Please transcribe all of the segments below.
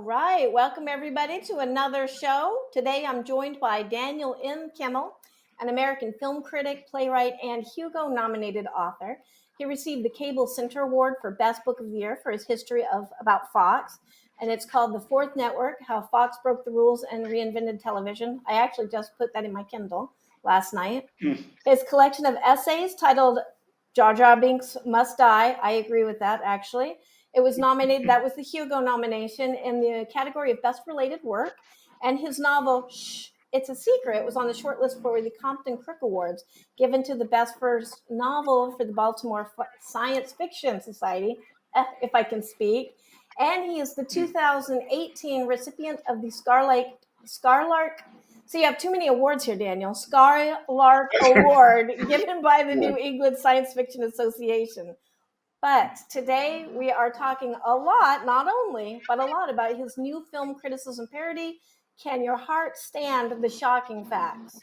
right, welcome everybody to another show. Today I'm joined by Daniel M. Kimmel, an American film critic, playwright, and Hugo nominated author. He received the Cable Center Award for Best Book of the Year for his history about Fox, and it's called The Fourth Network: How Fox Broke the Rules and Reinvented Television. I actually just put that in my Kindle last night. His collection of essays titled Jar Binks Must Die. I agree with that, actually. It was nominated, that was the Hugo nomination in the category of Best Related Work. And his novel, Shh, It's a Secret, was on the shortlist for the Compton Crook Awards, given to the best first novel for the Baltimore Science Fiction Society, if I can speak. And he is the 2018 recipient of the Skylark. So you have too many awards here, Daniel. Skylark Award, given by the New England Science Fiction Association. But today we are talking a lot, not only, but a lot about his new film criticism parody, Can Your Heart Stand the Shocking Facts?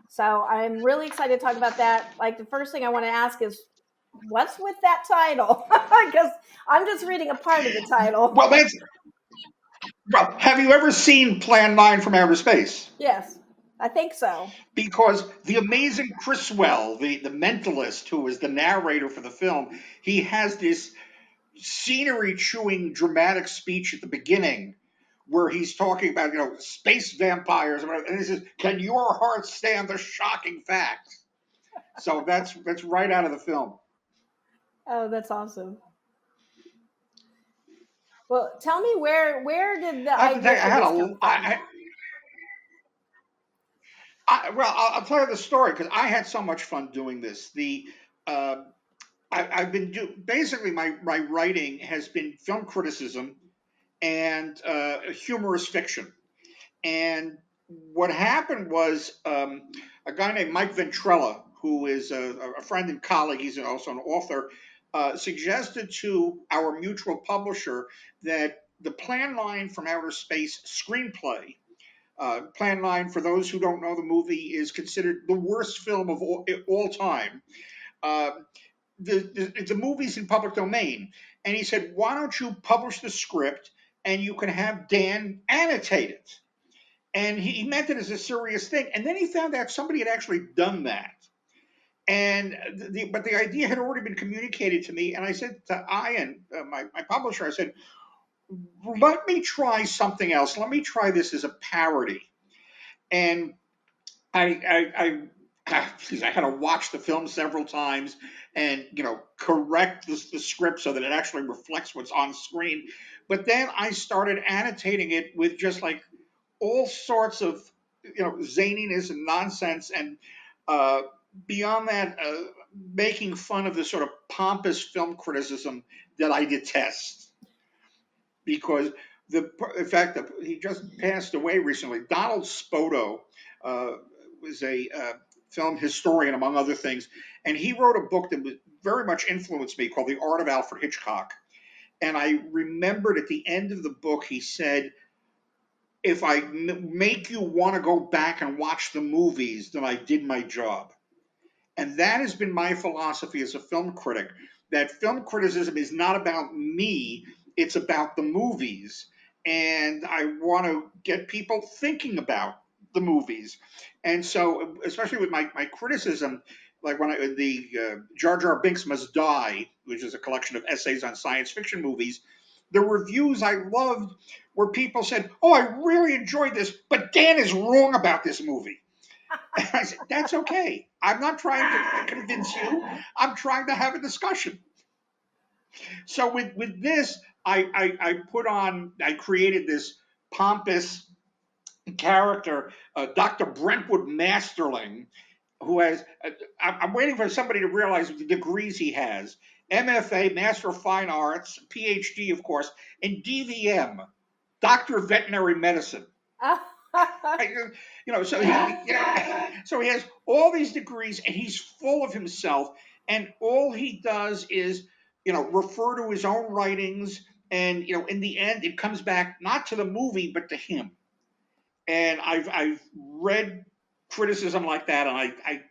So I'm really excited to talk about that. Like, the first thing I want to ask is, what's with that title? Because I'm just reading a part of the title. Well, have you ever seen Plan 9 from Outer Space? Yes, I think so. Because the amazing Criswell, the mentalist who is the narrator for the film, he has this scenery-chewing dramatic speech at the beginning where he's talking about, space vampires, and he says, "Can your heart stand the shocking facts?" So that's right out of the film. Oh, that's awesome. Well, tell me where did the I have to tell idea you, for this come from? I'll tell you the story because I had so much fun doing this. Uh, I've been basically my writing has been film criticism and humorous fiction. And what happened was a guy named Mike Ventrella, who is a friend and colleague, he's also an author, suggested to our mutual publisher that the Plan 9 from Outer Space screenplay. Plan 9, for those who don't know the movie, is considered the worst film of all time. Uh, the movie's in public domain. And he said, why don't you publish the script and you can have Dan annotate it? And he meant it as a serious thing. And then he found out somebody had actually done that. And but the idea had already been communicated to me. And I said to Ian, my publisher, I said, let me try something else. Let me try this as a parody. And I had to watch the film several times and correct the script so that it actually reflects what's on screen. But then I started annotating it with just like all sorts of zaniness and nonsense, and beyond that, making fun of the sort of pompous film criticism that I detest. Because in fact, he just passed away recently. Donald Spoto was a film historian, among other things, and he wrote a book that was very much influenced me called The Art of Alfred Hitchcock. And I remembered at the end of the book, he said, if I make you want to go back and watch the movies, then I did my job. And that has been my philosophy as a film critic, that film criticism is not about me, it's about the movies. And I want to get people thinking about the movies. And so, especially with my criticism, like when Jar Binks Must Die, which is a collection of essays on science fiction movies, the reviews I loved where people said, "Oh, I really enjoyed this, but Dan is wrong about this movie." And I said, "That's okay. I'm not trying to convince you. I'm trying to have a discussion." So with this, I created this pompous character, Dr. Brentwood Masterling, who has, I'm waiting for somebody to realize the degrees he has. MFA, Master of Fine Arts, PhD, of course, and DVM, Doctor of Veterinary Medicine. So he has all these degrees and he's full of himself. And all he does is, refer to his own writings. And, in the end, it comes back not to the movie, but to him. And I've read criticism like that, and I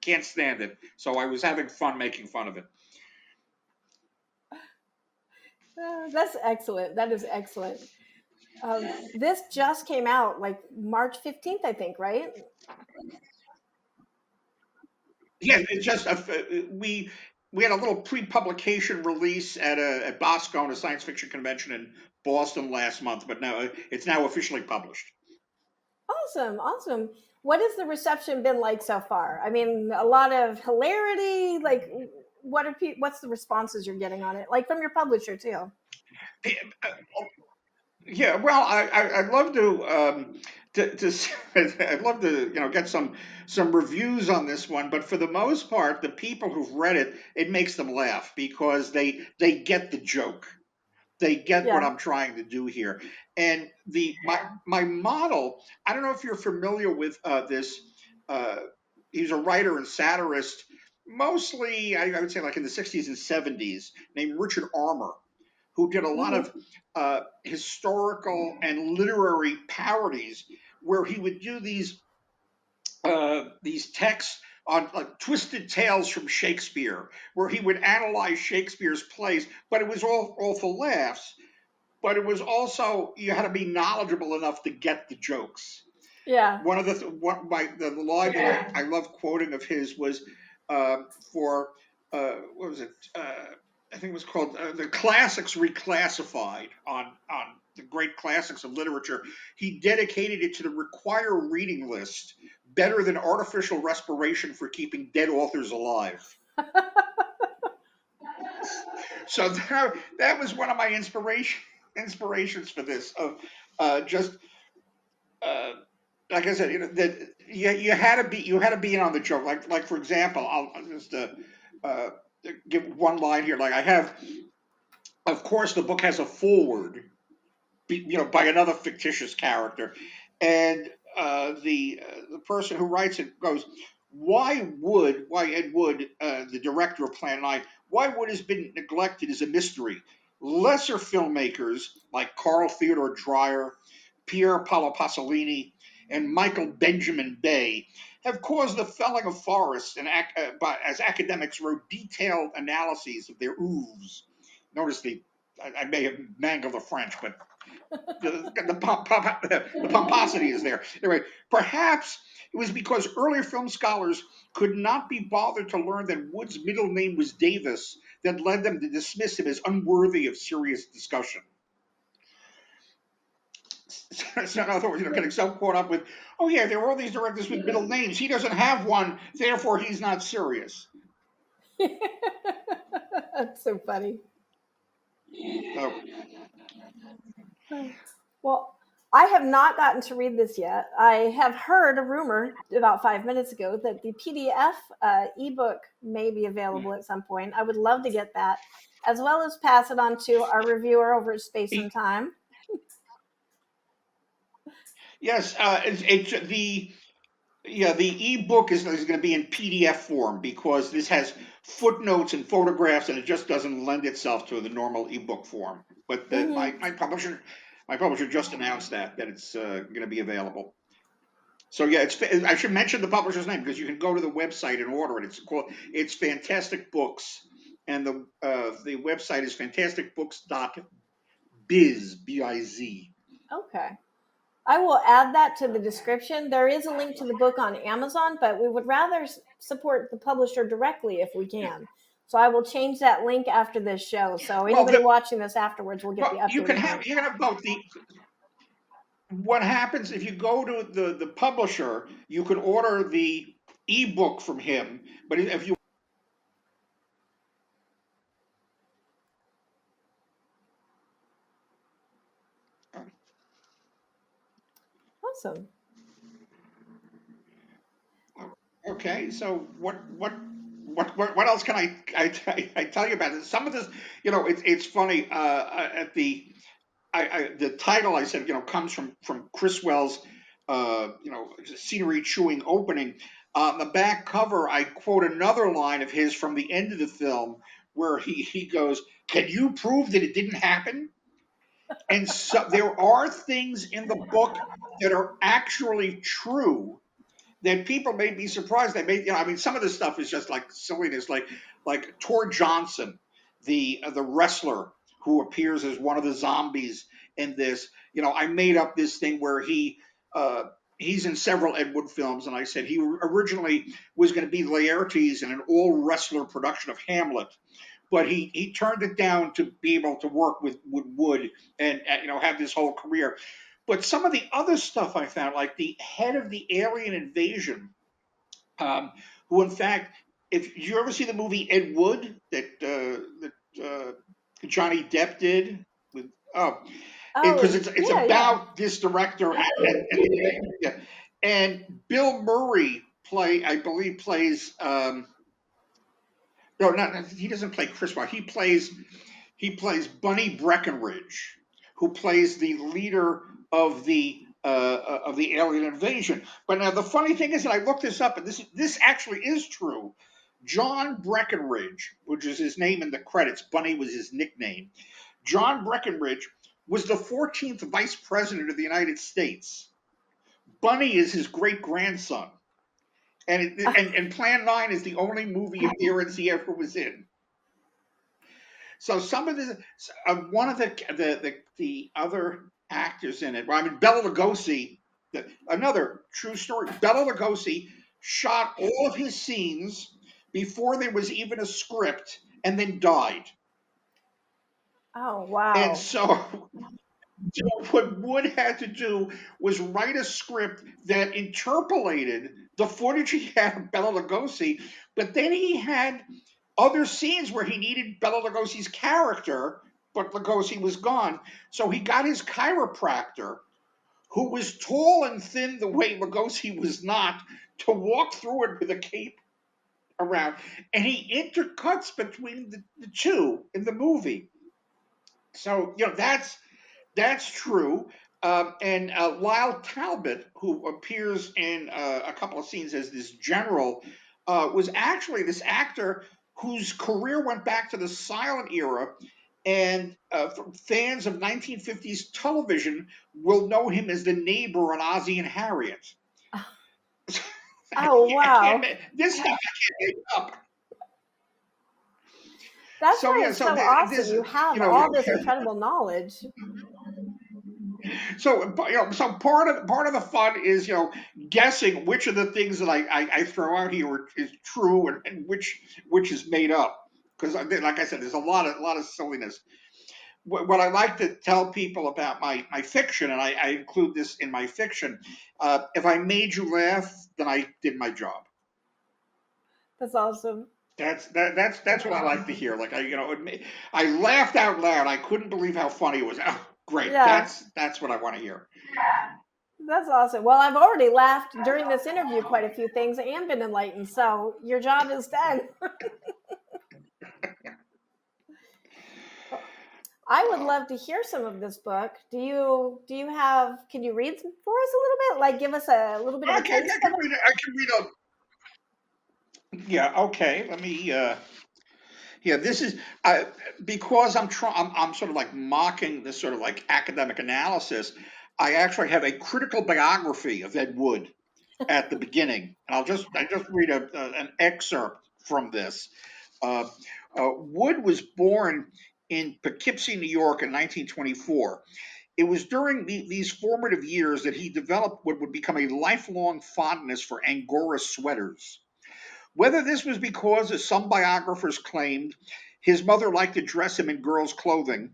can't stand it. So I was having fun making fun of it. That's excellent. That is excellent. This just came out like March 15th, I think, right? Yeah, it's just we had a little pre-publication release at Boscone, a science fiction convention in Boston last month, but now it's now officially published. Awesome, awesome. What has the reception been like so far? I mean, a lot of hilarity. Like, what's the responses you're getting on it? Like from your publisher too. Yeah, well, I'd love I'd love to get some reviews on this one, but for the most part, the people who've read it, it makes them laugh because they get the joke. They get what Yeah. I'm trying to do here. And my model, I don't know if you're familiar with this. Uh, he's a writer and satirist, mostly I would say like in the 60s and 70s, named Richard Armour, who did a lot Hmm. of historical and literary parodies, where he would do these texts on like twisted tales from Shakespeare, where he would analyze Shakespeare's plays, but it was all for laughs. But it was also you had to be knowledgeable enough to get the jokes. Yeah. One of the line that I love quoting of his was for what was it? I think it was called the Classics Reclassified on the great classics of literature. He dedicated it to the require reading list, better than artificial respiration for keeping dead authors alive. So that was one of my inspirations for this of just uh, like I said, that you had to be in on the joke. Like for example, I'll just uh, give one line here. Like I have, of course, the book has a foreword, by another fictitious character, and the person who writes it goes, why Ed Wood, the director of Plan 9, why Wood has been neglected is a mystery. Lesser filmmakers like Carl Theodore Dreyer, Pier Paolo Pasolini, and Michael Benjamin Bay have caused the felling of forests, and as academics wrote detailed analyses of their oeuvres. Notice I may have mangled the French, but the pomposity is there. Anyway, perhaps it was because earlier film scholars could not be bothered to learn that Wood's middle name was Davis that led them to dismiss him as unworthy of serious discussion. So in other words, getting so caught up with, oh yeah, there were all these directors with middle names. He doesn't have one, therefore he's not serious. That's so funny. So, Well, I have not gotten to read this yet. I have heard a rumor about 5 minutes ago that the PDF ebook may be available at some point. I would love to get that, as well as pass it on to our reviewer over at Space and Time. yes, it's the Yeah, the ebook is going to be in PDF form because this has footnotes and photographs, and it just doesn't lend itself to the normal ebook form. But Hmm. my publisher just announced that it's going to be available. So yeah, I should mention the publisher's name because you can go to the website and order it. It's Fantastic Books, and the website is fantasticbooks.biz, B-I-Z. Okay. I will add that to the description. There is a link to the book on Amazon, but we would rather support the publisher directly if we can. So I will change that link after this show. So Well, anybody watching this afterwards will get the well, updated link. you can have both. What happens if you go to the publisher, you can order the ebook from him, but if you Awesome. okay, so what else can I tell you about it? Some of this, it's funny. At the title I said, comes from Criswell's, scenery chewing opening. On the back cover, I quote another line of his from the end of the film where he goes, "Can you prove that it didn't happen?" And so there are things in the book that are actually true that people may be surprised. They may, I mean, some of this stuff is just like silliness, like Tor Johnson, the wrestler who appears as one of the zombies in this. I made up this thing where he's in several Ed Wood films, and I said he originally was going to be Laertes in an all wrestler production of Hamlet, but he turned it down to be able to work with Wood and have this whole career. But some of the other stuff I found, like the head of the alien invasion, who in fact, if you ever see the movie Ed Wood that Johnny Depp did with because Oh, it's yeah. about this director yeah. And Bill Murray I believe plays no, not he doesn't play Chris Rock. He plays Bunny Breckinridge, who plays the leader of the alien invasion. But now the funny thing is that I looked this up, and this actually is true. John Breckinridge, which is his name in the credits, Bunny was his nickname. John Breckinridge was the 14th vice president of the United States. Bunny is his great grandson. And Plan 9 is the only movie appearance he ever was in. So some of one of the other actors in it, well, I mean, Bela Lugosi, another true story. Bela Lugosi shot all of his scenes before there was even a script, and then died. Oh, And wow. so what Wood had to do was write a script that interpolated the footage he had of Bela Lugosi, but then he had other scenes where he needed Bela Lugosi's character, but Lugosi was gone. So he got his chiropractor, who was tall and thin the way Lugosi was not, to walk through it with a cape around. And he intercuts between the two in the movie. So, that's true. And Lyle Talbot, who appears in a couple of scenes as this general, was actually this actor whose career went back to the silent era. And fans of 1950s television will know him as the neighbor on Ozzie and Harriet. Oh, wow. This stuff I can't make up. That's So why yeah, it's so so awesome. this, You have all this incredible knowledge. So part of the fun is guessing which of the things that I throw out here is true and which is made up, because like I said, there's a lot of silliness. What I like to tell people about my fiction, and I include this in my fiction, if I made you laugh, then I did my job. That's awesome. That's what I like to hear. Like I laughed out loud. I couldn't believe how funny it was. Oh, great. Yeah, That's what I want to hear. that's awesome. Well, I've already laughed during this interview quite a few things and been enlightened. So your job is done. I would Uh, love to hear some of this book. Do you have? Can you read for us a little bit? Like give us a little bit of I a can, I taste can of it. read it. I can read a. Yeah. Okay. Let me. Yeah. This is because I'm sort of like mocking this sort of like academic analysis. I actually have a critical biography of Ed Wood at the beginning, and I just read an excerpt from this. Uh, Wood was born in Poughkeepsie, New York, in 1924. It was during these formative years that he developed what would become a lifelong fondness for Angora sweaters. Whether this was because, as some biographers claimed, his mother liked to dress him in girls' clothing,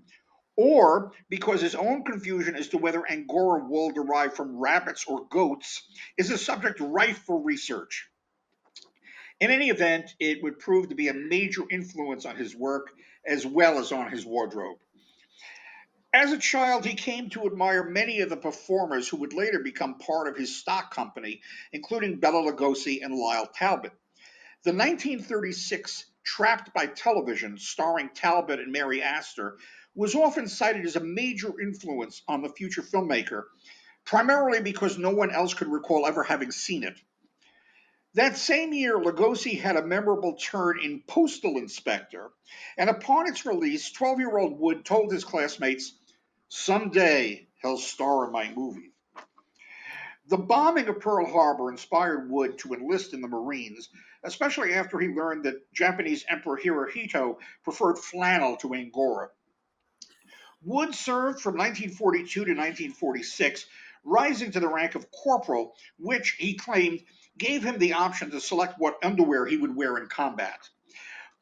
or because his own confusion as to whether Angora wool derived from rabbits or goats is a subject rife for research. In any event, it would prove to be a major influence on his work as well as on his wardrobe. As a child, he came to admire many of the performers who would later become part of his stock company, including Bela Lugosi and Lyle Talbot. The 1936 Trapped by Television, starring Talbot and Mary Astor, was often cited as a major influence on the future filmmaker, primarily because no one else could recall ever having seen it. That same year, Lugosi had a memorable turn in Postal Inspector, and upon its release, 12-year-old Wood told his classmates, "Someday he'll star in my movie." The bombing of Pearl Harbor inspired Wood to enlist in the Marines, especially after he learned that Japanese Emperor Hirohito preferred flannel to Angora. Wood served from 1942 to 1946, rising to the rank of corporal, which he claimed gave him the option to select what underwear he would wear in combat.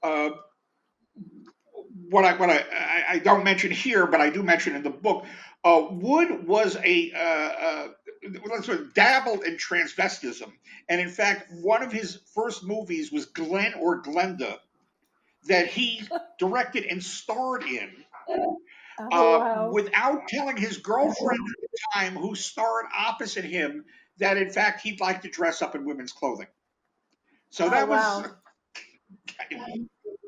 Uh, what I don't mention here, but I do mention in the book, Wood was dabbled in transvestism, and in fact, one of his first movies was Glenn or Glenda that he directed and starred in. Oh, wow. Without telling his girlfriend at the time, who starred opposite him, that in fact he'd like to dress up in women's clothing. So Oh, that was wow.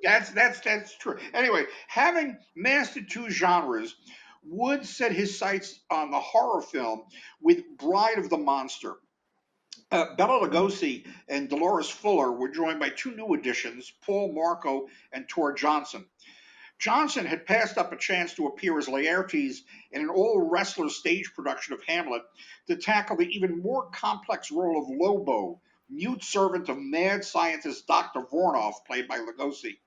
that's true. Anyway, having mastered two genres, Wood set his sights on the horror film with Bride of the Monster. Bela Lugosi and Dolores Fuller were joined by two new additions, Paul Marco and Tor Johnson. Johnson had passed up a chance to appear as Laertes in an all-wrestler stage production of Hamlet to tackle the even more complex role of Lobo, mute servant of mad scientist Dr. Vornoff, played by Lugosi.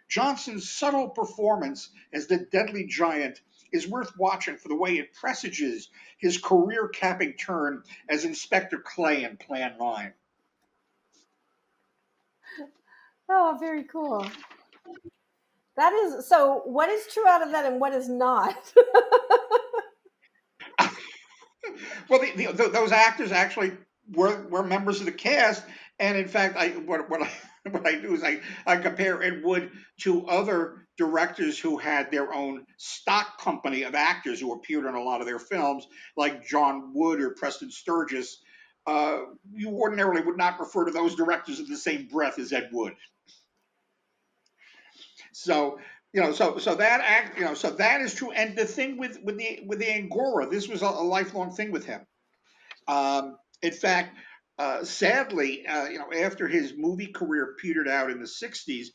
Johnson's subtle performance as the deadly giant is worth watching for the way it presages his career-capping turn as Inspector Clay in Plan 9. Oh, very cool. That is so. What is true out of that, and what is not? Well, those actors actually were members of the cast, and in fact, what I do is I compare Ed Wood to other directors who had their own stock company of actors who appeared in a lot of their films, like John Wood or Preston Sturges. You ordinarily would not refer to those directors in the same breath as Ed Wood. So so that act, so that is true. And the thing with the Angora, this was a lifelong thing with him. In fact, sadly, after his movie career petered out in the '60s,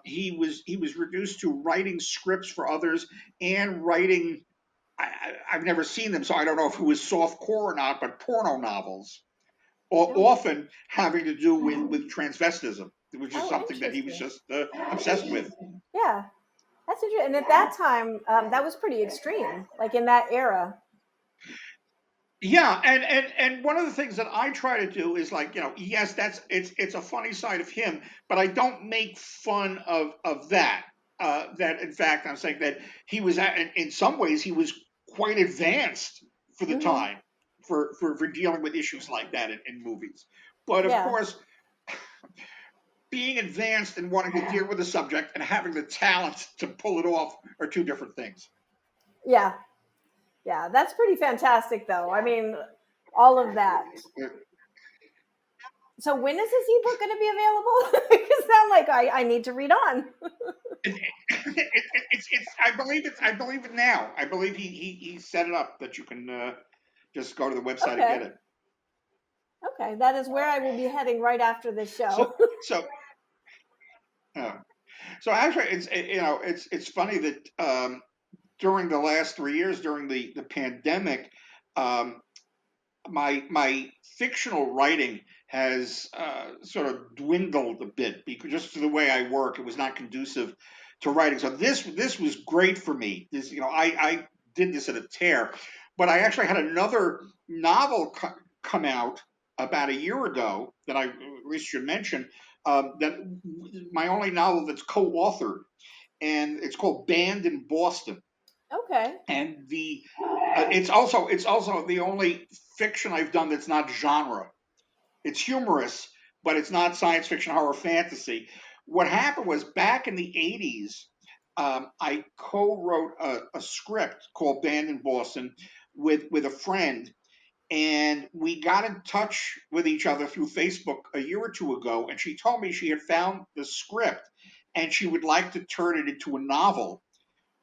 he was reduced to writing scripts for others and writing. I've never seen them, so I don't know if it was soft core or not, but porno novels, Oh, often having to do with transvestism, which is oh, something that he was interesting. just obsessed with. Yeah, that's interesting. And at that time, that was pretty extreme, like in that era. Yeah, and one of the things that I try to do is like, yes, it's a funny side of him, but I don't make fun of that. That in fact, I'm saying that he was in some ways he was quite advanced for the Hmm. time for dealing with issues like that in movies. But of Yeah, course, being advanced and wanting to deal with the subject and having the talent to pull it off are two different things. yeah, yeah. That's pretty fantastic, though. I mean, all of that. So when is this ebook going to be available? Because now, like, I need to read on. It's I believe it now. I believe he set it up that you can just go to the website and get Okay, it. okay. That is where I will be heading right after this So show. so uh, so actually, it's funny that during the last 3 years during the pandemic, um, my fictional writing has sort of dwindled a bit because just the way I work, it was not conducive to writing. So this was great for me. This I did this at a tear, but I actually had another novel come out about a year ago that I at least should mention. That my only novel that's co-authored, and it's called Banned in Boston. Okay. And it's also the only fiction I've done that's not genre. It's humorous, but it's not science fiction, horror, fantasy. What happened was back in the '80s, I co-wrote a script called Band in Boston with a friend, and we got in touch with each other through Facebook a year or two ago, and she told me she had found the script and she would like to turn it into a novel,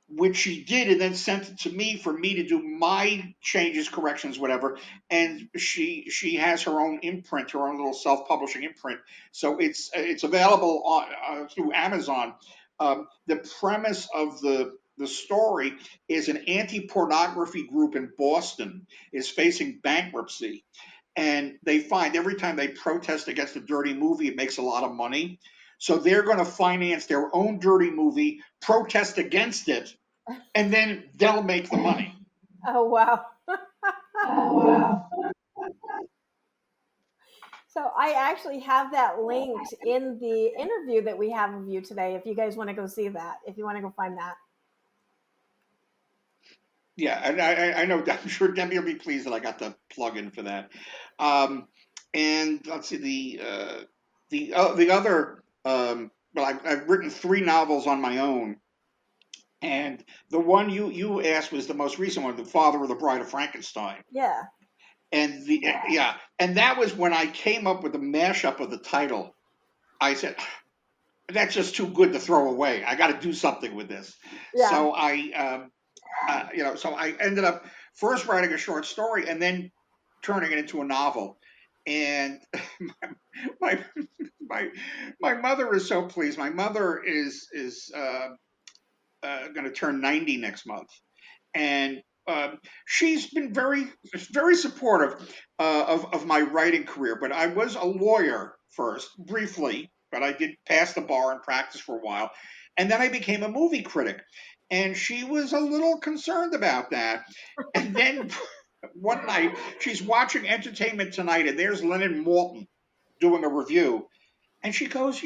which she did and then sent it to me for me to do my changes, corrections, whatever. And she has her own imprint, her own little self-publishing imprint, so it's available through Amazon. The premise of the story is an anti-pornography group in Boston is facing bankruptcy, and they find every time they protest against a dirty movie, it makes a lot of money. So they're going to finance their own dirty movie, protest against it, and then they'll make the money. Oh, wow. So I actually have that linked in the interview that we have of you today. If you guys want to go see that, if you want to go find that. Yeah, and I know. I'm sure Debbie will be pleased that I got the plug in for that. Um, and let's see the other. Well, I've written 3 novels on my own, and the one you asked was the most recent one, the father of the Bride of Frankenstein. Yeah. And yeah, and that was when I came up with the mashup of the title. I said, that's just too good to throw away. I got to do something with this. Yeah. So so I ended up first writing a short story and then turning it into a novel. And my my my mother is so pleased. My mother is going to turn 90 next month, and she's been very supportive of my writing career. But I was a lawyer first, briefly, but I did pass the bar and practice for a while, and then I became a movie critic, and she was a little concerned about that. And then one night she's watching Entertainment Tonight, and there's Lennon Moulton doing a review, and she goes,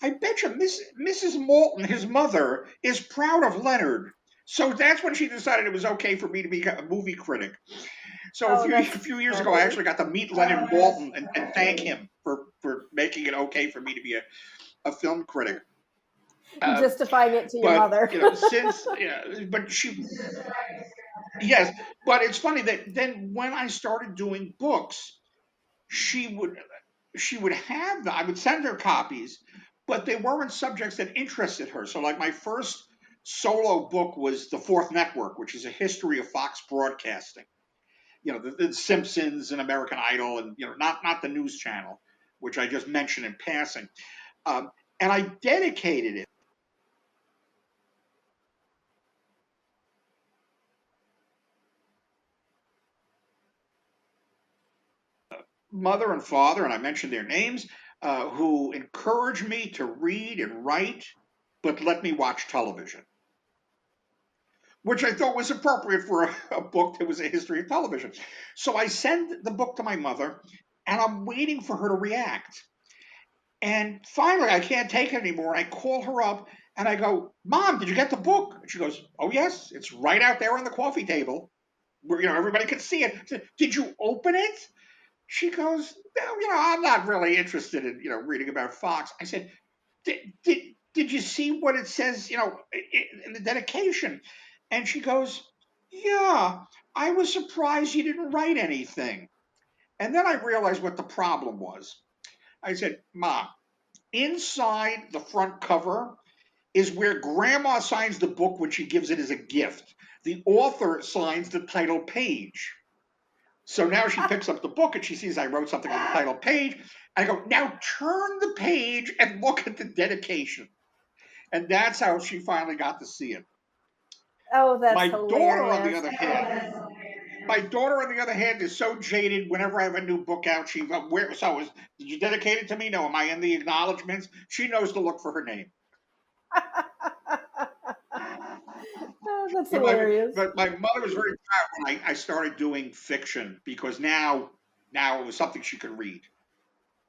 I bet you Mrs. Moulton, his mother, is proud of Leonard. So that's when she decided it was okay for me to be a movie critic. So Oh, a that's few years ago, I funny. actually got to meet Leonard Moulton and thank him for making it okay for me to be a film critic. Uh, Justifying it to your but mother. since but she yes, but it's funny that then when I started doing books, she would have them. I would send her copies, but they weren't subjects that interested her. So, like my first solo book was The Fourth Network, which is a history of Fox broadcasting. The Simpsons and American Idol, and not the news channel, which I just mentioned in passing. Um, and I dedicated it mother and father, and I mentioned their names, who encouraged me to read and write, but let me watch television, which I thought was appropriate for a book that was a history of television. So I send the book to my mother, and I'm waiting for her to react. And finally, I can't take it anymore. I call her up and I go, "Mom, did you get the book?" And she goes, "Oh yes, it's right out there on the coffee table, where everybody could see it." I said, "Did you open it?" She goes, "No, I'm not really interested in reading about Fox." I said, did you see what it says, in the dedication? And she goes, "Yeah, I was surprised you didn't write anything." And then I realized what the problem was. I said, "Mom, inside the front cover is where Grandma signs the book when she gives it as a gift. The author signs the title page." So now she picks up the book and she sees I wrote something on the title page. I go, "Now turn the page and look at the dedication." And that's how she finally got to see it. Oh, My that's daughter, on the hilarious. other hand, is so jaded. Whenever I have a new book out, she goes, "Where? So did you dedicate it to me? No, am I in the acknowledgments?" She knows to look for her name. Oh, that's But my hilarious. but my mother was very proud when I started doing fiction, because now it was something she could read.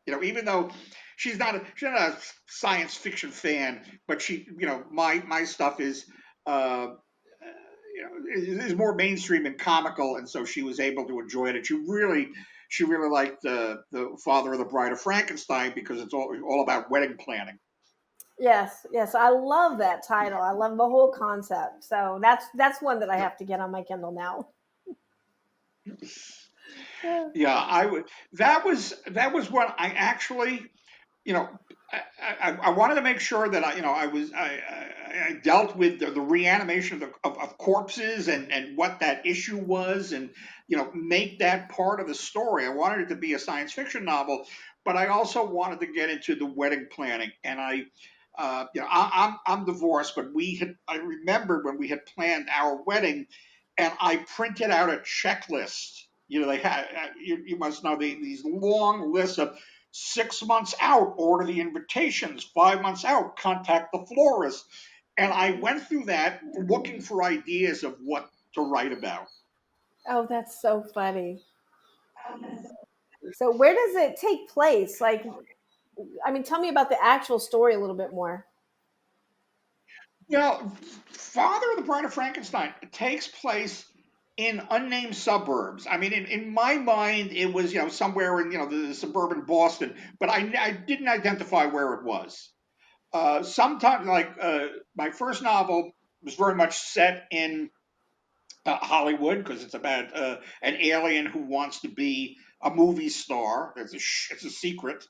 Even though she's not a science fiction fan, but my stuff uh, is more mainstream and comical, and so she was able to enjoy it. And she really liked the Father of the Bride of Frankenstein, because it's all about wedding planning. Yes, yes, I love that title. I love the whole concept. So that's one that I have to get on my Kindle now. Yeah, I would. That was what I actually you know, I wanted to make sure that I dealt with the reanimation of corpses, and what that issue was, and make that part of the story. I wanted it to be a science fiction novel, but I also wanted to get into the wedding planning. And I'm divorced, but I remembered when we had planned our wedding, and I printed out a checklist. They had you must know these long lists of 6 months out, order the invitations. 5 months out, contact the florist. And I went through that looking for ideas of what to write about. Oh, that's so funny. So where does it take place? Like, I mean, tell me about the actual story a little bit more. You know, Father of the Bride of Frankenstein takes place in unnamed suburbs. I mean, in my mind, it was, somewhere in, the suburban Boston, but I didn't identify where it was. Sometimes, like my first novel was very much set in Hollywood because it's about an alien who wants to be a movie star. It's a secret.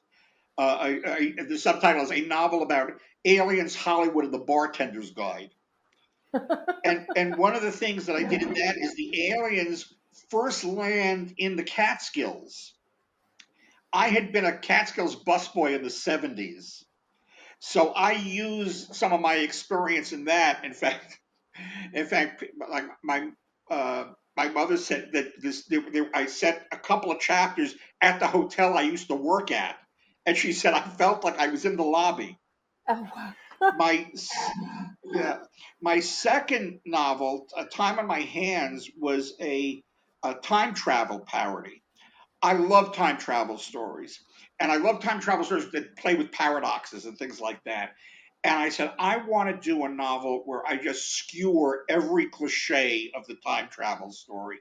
The subtitle is a novel about aliens, Hollywood, and the bartender's guide. And one of the things that I did in that is the aliens first land in the Catskills. I had been a Catskills busboy in the 70s. So I used some of my experience in that. In fact, like my mother said that I set a couple of chapters at the hotel I used to work at, and she said I felt like I was in the lobby. Oh, wow. My Yeah, my second novel, A Time on My Hands, was a time travel parody. I love time travel stories, and I love time travel stories that play with paradoxes and things like that. And I said, I want to do a novel where I just skewer every cliche of the time travel story.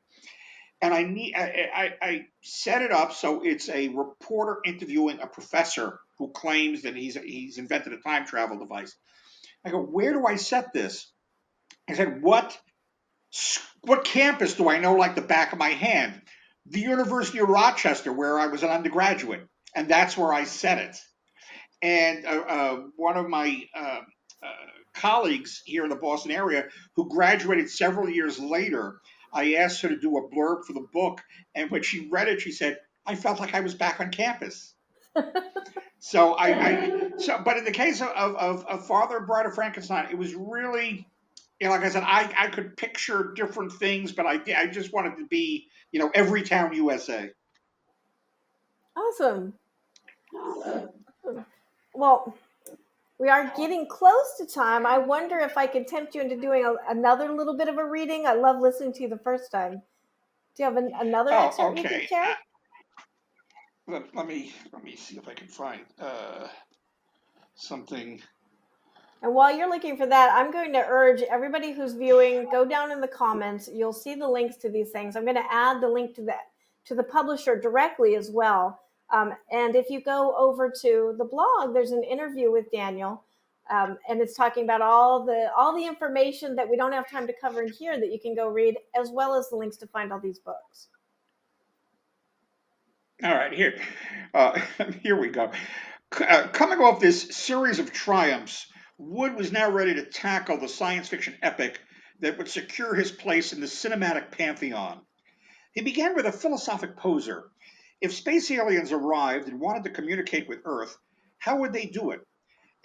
And I set it up so it's a reporter interviewing a professor who claims that he's invented a time travel device. I go, where do I set this? I said, what campus do I know like the back of my hand? The University of Rochester, where I was an undergraduate, and that's where I set it. And one of my colleagues here in the Boston area, who graduated several years later, I asked her to do a blurb for the book, and when she read it, she said, "I felt like I was back on campus." So but in the case of Father and Bride of Frankenstein, it was really, like I said, I could picture different things, but I just wanted to be, every town USA. Awesome. Well, we are getting close to time. I wonder if I could tempt you into doing another little bit of a reading. I love listening to you the first time. Do you have another Oh, excerpt you can okay. share? Let me see if I can find something. And while you're looking for that, I'm going to urge everybody who's viewing, go down in the comments. You'll see the links to these things. I'm going to add the link to the publisher directly as well. And if you go over to the blog, there's an interview with Daniel, and it's talking about all the information that we don't have time to cover in here that you can go read, as well as the links to find all these books. All right, here, here we go. Coming off this series of triumphs, Wood was now ready to tackle the science fiction epic that would secure his place in the cinematic pantheon. He began with a philosophic poser. If space aliens arrived and wanted to communicate with Earth, how would they do it?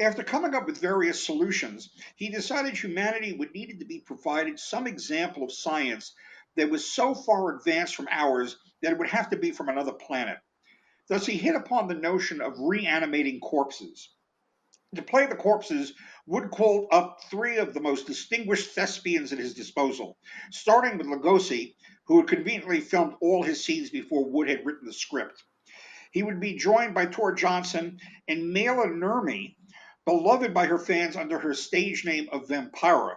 After coming up with various solutions, he decided humanity would need to be provided some example of science that was so far advanced from ours that it would have to be from another planet. Thus, he hit upon the notion of reanimating corpses. To play the corpses, Wood called up three of the most distinguished thespians at his disposal, starting with Lugosi, who had conveniently filmed all his scenes before Wood had written the script. He would be joined by Tor Johnson and Mela Nurmi, beloved by her fans under her stage name of Vampira.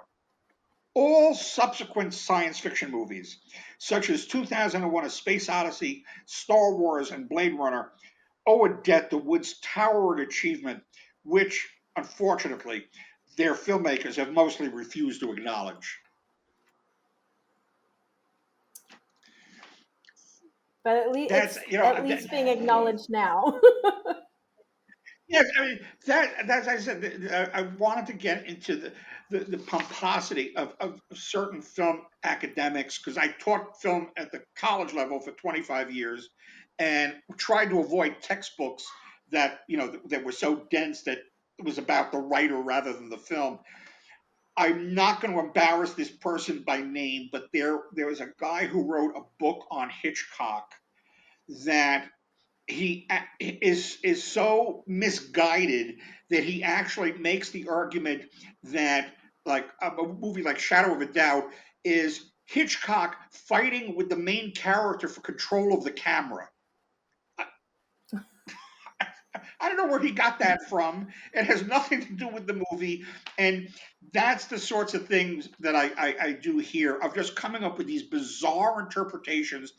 All subsequent science fiction movies, such as 2001: A Space Odyssey, Star Wars, and Blade Runner, owe a debt to Wood's towering achievement, which, unfortunately, their filmmakers have mostly refused to acknowledge. But at least That's, it's at least being acknowledged now. yes, I mean that's I said I wanted to get into the pomposity of certain film academics because I taught film at the college level for 25 years and tried to avoid textbooks that that were so dense that it was about the writer rather than the film. I'm not going to embarrass this person by name, but there was a guy who wrote a book on Hitchcock that he is so misguided that he actually makes the argument that like a movie like Shadow of a Doubt is Hitchcock fighting with the main character for control of the camera. I don't know where he got that from. It has nothing to do with the movie. And that's the sorts of things that I do here, of just coming up with these bizarre interpretations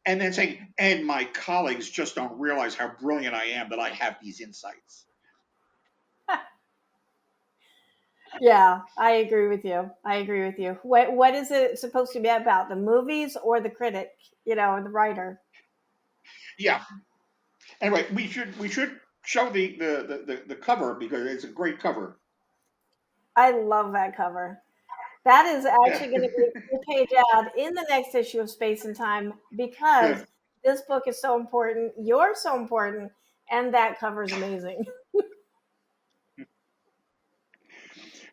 and then saying, and my colleagues just don't realize how brilliant I am that I have these insights. Yeah, I agree with you. I agree with you. What is it supposed to be about? The movies or the critic, or the writer? Yeah. Anyway, we should show the cover because it's a great cover. I love that cover. That is Yeah. actually going to be a full page ad in the next issue of Space and Time because Yeah. this book is so important. You're so important, and that cover is amazing.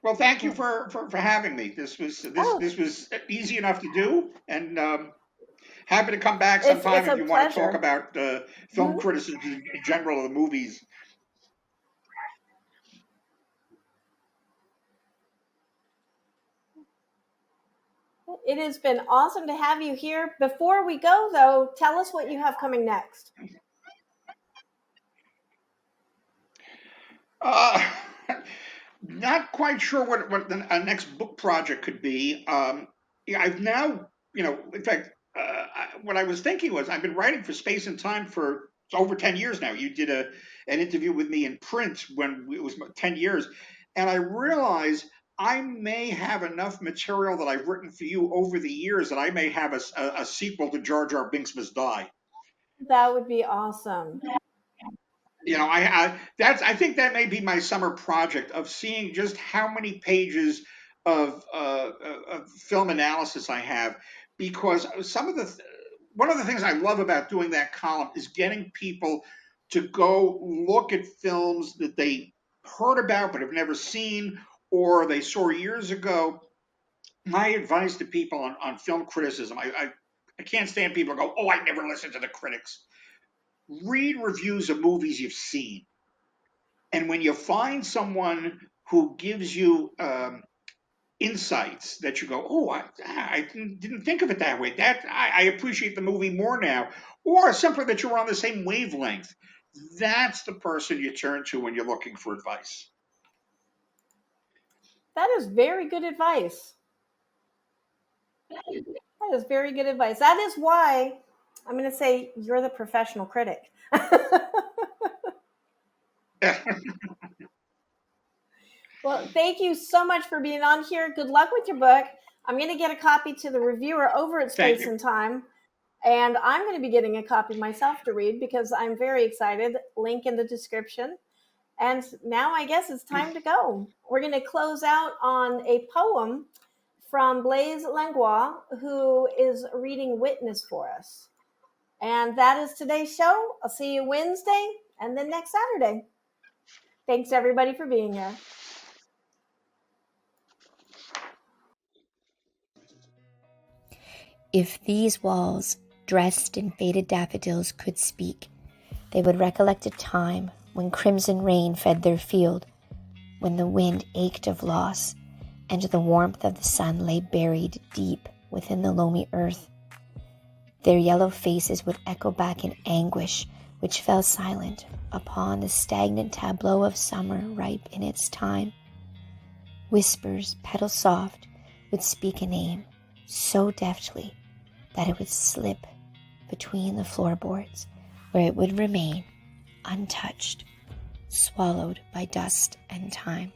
Well, thank you for having me. Oh, This was easy enough to do, and happy to come back it's sometime if a you want to talk pleasure. about film Mhm. criticism in general of the movies. It has been awesome to have you here. Before we go, though, tell us what you have coming next. Uh, not quite sure what the next book project could be. Yeah, I've now, in fact, what I was thinking was I've been writing for Space and Time for over 10 years now. You did an interview with me in print when it was 10 years. And I realized I may have enough material that I've written for you over the years that I may have a sequel to Jar Binks Must Die. That would be awesome. I think that may be my summer project of seeing just how many pages of film analysis I have, because one of the things I love about doing that column is getting people to go look at films that they heard about but have never seen or they saw years ago. My advice to people on film criticism, I can't stand people who go, oh, I never listened to the critics. Read reviews of movies you've seen, and when you find someone who gives you insights that you go, oh, I didn't think of it that way. That I appreciate the movie more now, or simply that you're on the same wavelength. That's the person you turn to when you're looking for advice. That is very good advice. That is very good advice. That is why I'm going to say you're the professional critic. Well, thank you so much for being on here. Good luck with your book. I'm going to get a copy to the reviewer over at Thank Space you. and Time. And I'm going to be getting a copy myself to read because I'm very excited. Link in the description. And now I guess it's time to go. We're going to close out on a poem from Blaise Langlois, who is reading Witness for us. And that is today's show. I'll see you Wednesday and then next Saturday. Thanks, everybody, for being here. If these walls, dressed in faded daffodils, could speak, they would recollect a time when crimson rain fed their field, when the wind ached of loss, and the warmth of the sun lay buried deep within the loamy earth. Their yellow faces would echo back in anguish, which fell silent upon the stagnant tableau of summer ripe in its time. Whispers, petal soft, would speak a name so deftly that it would slip between the floorboards, where it would remain untouched, swallowed by dust and time.